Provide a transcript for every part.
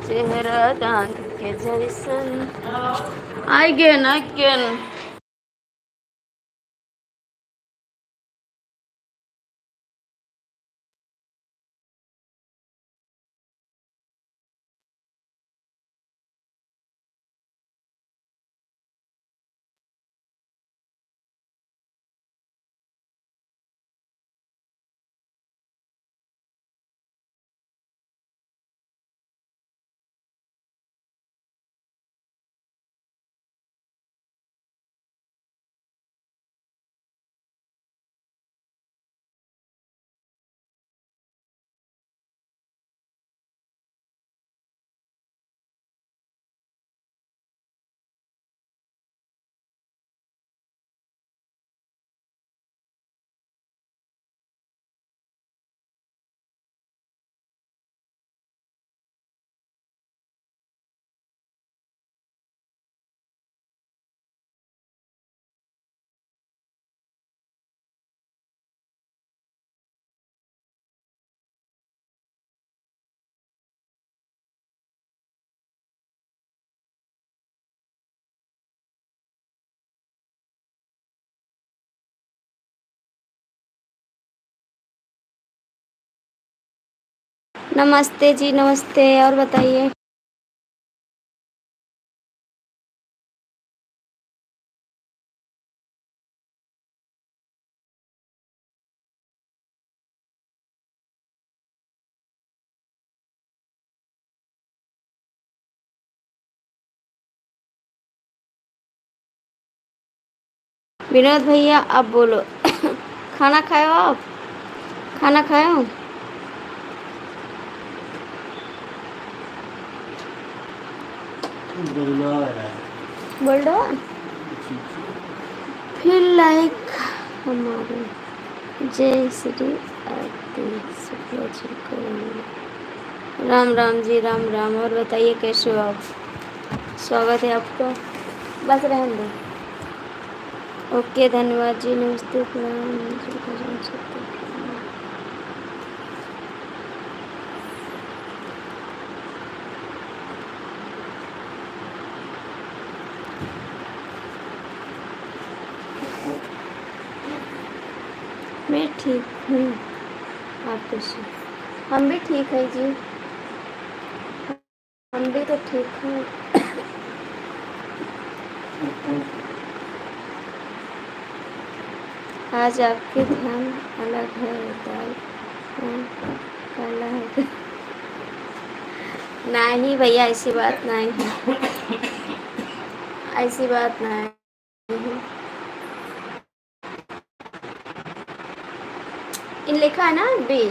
चेहरा चांद के जैसन again again। नमस्ते जी, नमस्ते। और बताइए। विनोद भैया आप बोलो। खाना खाए हो आप? खाना खाए हो? बोल दो। फिर लाइक हमारे जय श्री आदि शुक्ला जी को राम राम जी, राम राम। और बताइए कैसे हो आप? स्वागत है आपका। बस रहने दो। ओके, धन्यवाद जी, नमस्ते, प्रणाम जी, भजन सत्य। मैं ठीक हूँ, आप कैसे? हम भी ठीक है जी, हम भी तो ठीक हैं। आज आपके ध्यान अलग है, दाल काला है। नहीं भैया, ऐसी बात नहीं है, ऐसी बात नहीं है। इन लिखा है ना बी।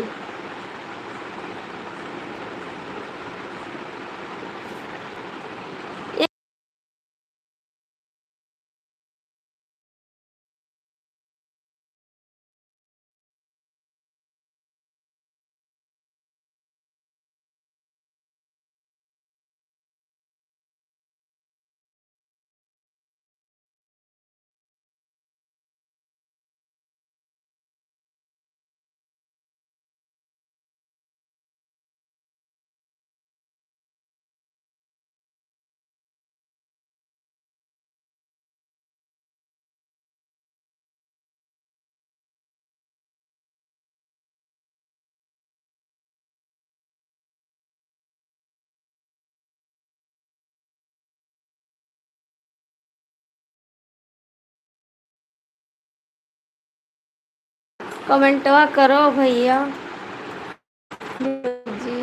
कमेंटवा करो भैया जी।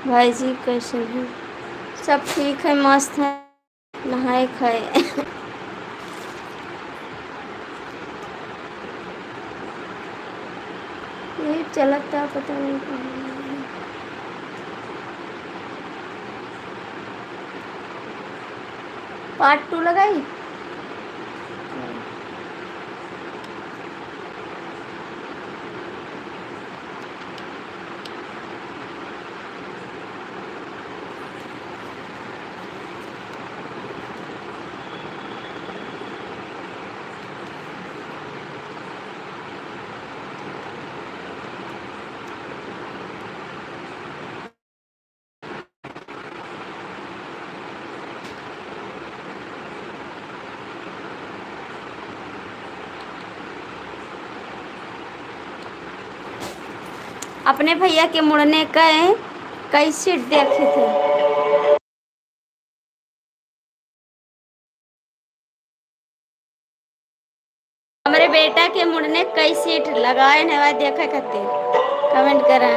भाई जी कैसे हैं? सब ठीक है, मस्त है, नहाए खाए। ये चलता पता नहीं कहाँ। पार्ट 2 लगाई। अपने भैया के मुड़ने का कई सीट देखे थे। हमारे बेटा के मुड़ने कई सीट लगाए न देखा खातिर कमेंट करा।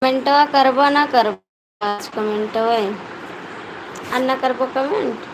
कमेंटवा करबो ना करबो आज कमेंटवा अन्ना करबो कमेंट।